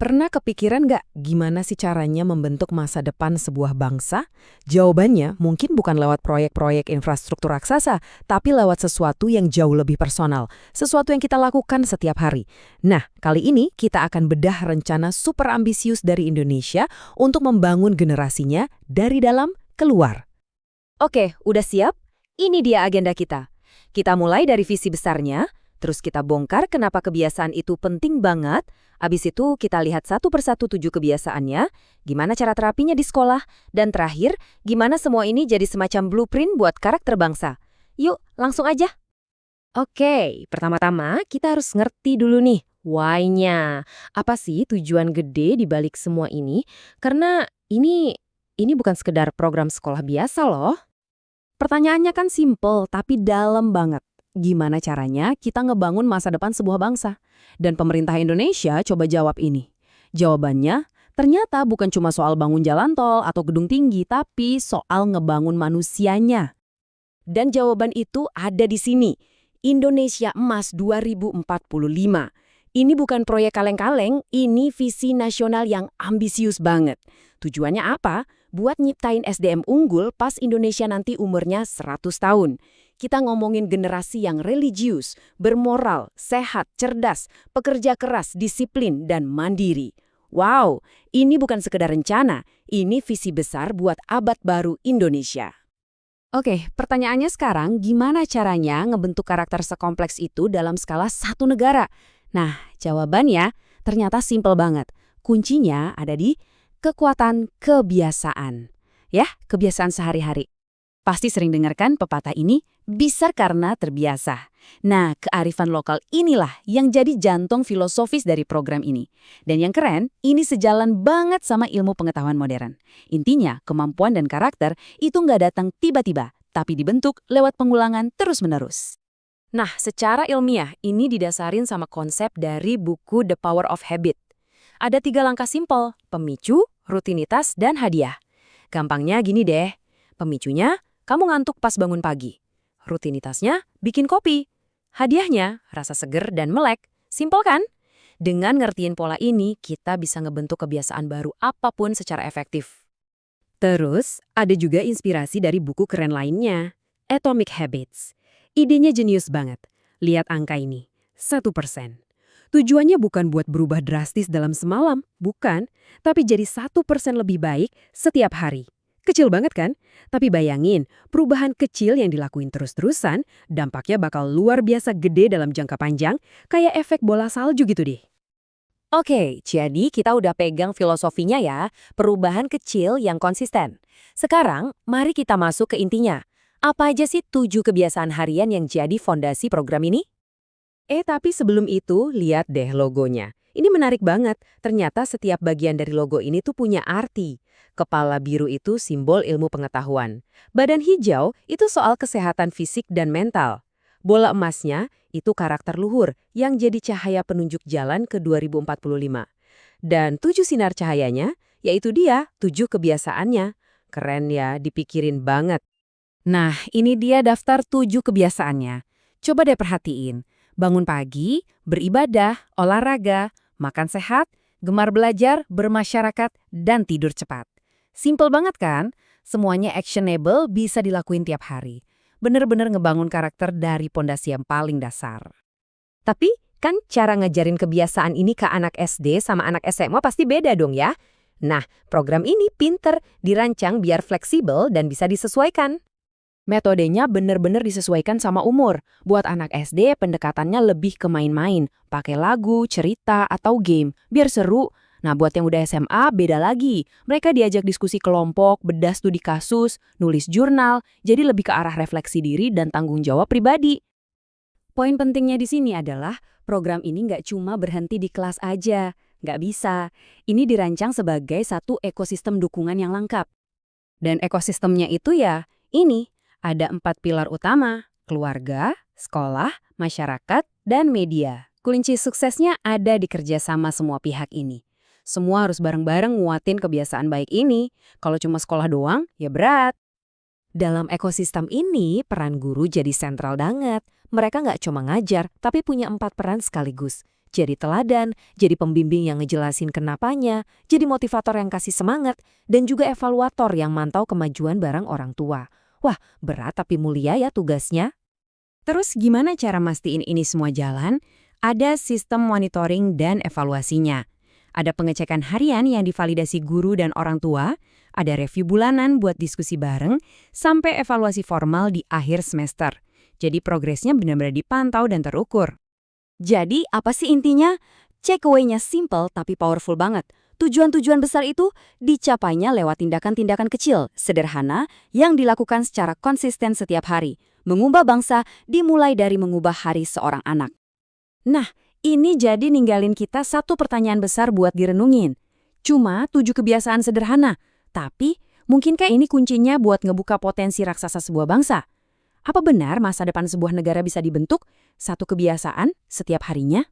Pernah kepikiran nggak gimana sih caranya membentuk masa depan sebuah bangsa? Jawabannya mungkin bukan lewat proyek-proyek infrastruktur raksasa, tapi lewat sesuatu yang jauh lebih personal, sesuatu yang kita lakukan setiap hari. Nah, kali ini kita akan bedah rencana super ambisius dari Indonesia untuk membangun generasinya dari dalam keluar. Oke, udah siap? Ini dia agenda kita. Kita mulai dari visi besarnya, terus kita bongkar kenapa kebiasaan itu penting banget. Abis itu kita lihat satu persatu 7 kebiasaannya, gimana cara terapinya di sekolah, dan terakhir, gimana semua ini jadi semacam blueprint buat karakter bangsa. Yuk, langsung aja. Oke, pertama-tama kita harus ngerti dulu nih, why-nya. Apa sih tujuan gede di balik semua ini? Karena ini bukan sekedar program sekolah biasa loh. Pertanyaannya kan simple, tapi dalam banget. Gimana caranya kita ngebangun masa depan sebuah bangsa? Dan pemerintah Indonesia coba jawab ini. Jawabannya, ternyata bukan cuma soal bangun jalan tol atau gedung tinggi, tapi soal ngebangun manusianya. Dan jawaban itu ada di sini. Indonesia Emas 2045. Ini bukan proyek kaleng-kaleng, ini visi nasional yang ambisius banget. Tujuannya apa? Buat nyiptain SDM unggul pas Indonesia nanti umurnya 100 tahun. Kita ngomongin generasi yang religius, bermoral, sehat, cerdas, pekerja keras, disiplin, dan mandiri. Wow, ini bukan sekedar rencana, ini visi besar buat abad baru Indonesia. Oke, pertanyaannya sekarang, gimana caranya ngebentuk karakter sekompleks itu dalam skala satu negara? Nah, jawabannya ternyata simpel banget. Kuncinya ada di kekuatan kebiasaan. Ya, kebiasaan sehari-hari. Pasti sering dengarkan pepatah ini, bisa karena terbiasa. Nah, kearifan lokal inilah yang jadi jantung filosofis dari program ini. Dan yang keren, ini sejalan banget sama ilmu pengetahuan modern. Intinya, kemampuan dan karakter itu nggak datang tiba-tiba, tapi dibentuk lewat pengulangan terus-menerus. Nah, secara ilmiah, ini didasarin sama konsep dari buku The Power of Habit. Ada 3 langkah simpel, pemicu, rutinitas, dan hadiah. Gampangnya gini deh, pemicunya, kamu ngantuk pas bangun pagi. Rutinitasnya, bikin kopi. Hadiahnya, rasa seger dan melek. Simpel kan? Dengan ngertiin pola ini, kita bisa ngebentuk kebiasaan baru apapun secara efektif. Terus, ada juga inspirasi dari buku keren lainnya, Atomic Habits. Idenya jenius banget. Lihat angka ini, 1%. Tujuannya bukan buat berubah drastis dalam semalam, bukan, tapi jadi 1% lebih baik setiap hari. Kecil banget kan? Tapi bayangin, perubahan kecil yang dilakuin terus-terusan, dampaknya bakal luar biasa gede dalam jangka panjang, kayak efek bola salju gitu deh. Oke, jadi kita udah pegang filosofinya ya, perubahan kecil yang konsisten. Sekarang, mari kita masuk ke intinya. Apa aja sih 7 kebiasaan harian yang jadi fondasi program ini? Tapi sebelum itu, lihat deh logonya. Ini menarik banget, ternyata setiap bagian dari logo ini tuh punya arti. Kepala biru itu simbol ilmu pengetahuan. Badan hijau itu soal kesehatan fisik dan mental. Bola emasnya itu karakter luhur yang jadi cahaya penunjuk jalan ke 2045. Dan 7 sinar cahayanya, yaitu dia 7 kebiasaannya. Keren ya, dipikirin banget. Nah, ini dia daftar 7 kebiasaannya. Coba deh perhatiin. Bangun pagi, beribadah, olahraga, makan sehat, gemar belajar, bermasyarakat, dan tidur cepat. Simple banget kan? Semuanya actionable, bisa dilakuin tiap hari. Bener-bener ngebangun karakter dari pondasi yang paling dasar. Tapi, kan cara ngajarin kebiasaan ini ke anak SD sama anak SMA pasti beda dong ya? Nah, program ini pinter, dirancang biar fleksibel dan bisa disesuaikan. Metodenya bener-bener disesuaikan sama umur. Buat anak SD, pendekatannya lebih ke main-main, pakai lagu, cerita, atau game, biar seru. Nah, buat yang udah SMA, beda lagi. Mereka diajak diskusi kelompok, bedah studi kasus, nulis jurnal, jadi lebih ke arah refleksi diri dan tanggung jawab pribadi. Poin pentingnya di sini adalah, program ini nggak cuma berhenti di kelas aja. Nggak bisa. Ini dirancang sebagai satu ekosistem dukungan yang lengkap. Dan ekosistemnya itu ya, ini. Ada 4 pilar utama, keluarga, sekolah, masyarakat, dan media. Kunci suksesnya ada di kerjasama semua pihak ini. Semua harus bareng-bareng nguatin kebiasaan baik ini. Kalau cuma sekolah doang, ya berat. Dalam ekosistem ini, peran guru jadi sentral banget. Mereka nggak cuma ngajar, tapi punya 4 peran sekaligus. Jadi teladan, jadi pembimbing yang ngejelasin kenapanya, jadi motivator yang kasih semangat, dan juga evaluator yang mantau kemajuan bareng orang tua. Wah, berat tapi mulia ya tugasnya. Terus gimana cara mastiin ini semua jalan? Ada sistem monitoring dan evaluasinya. Ada pengecekan harian yang divalidasi guru dan orang tua, ada review bulanan buat diskusi bareng, sampai evaluasi formal di akhir semester. Jadi progresnya benar-benar dipantau dan terukur. Jadi, apa sih intinya? Takeaway-nya simple tapi powerful banget. Tujuan-tujuan besar itu dicapainya lewat tindakan-tindakan kecil, sederhana, yang dilakukan secara konsisten setiap hari. Mengubah bangsa dimulai dari mengubah hari seorang anak. Nah, ini jadi ninggalin kita satu pertanyaan besar buat direnungin. Cuma 7 kebiasaan sederhana, tapi mungkinkah ini kuncinya buat ngebuka potensi raksasa sebuah bangsa? Apa benar masa depan sebuah negara bisa dibentuk satu kebiasaan setiap harinya?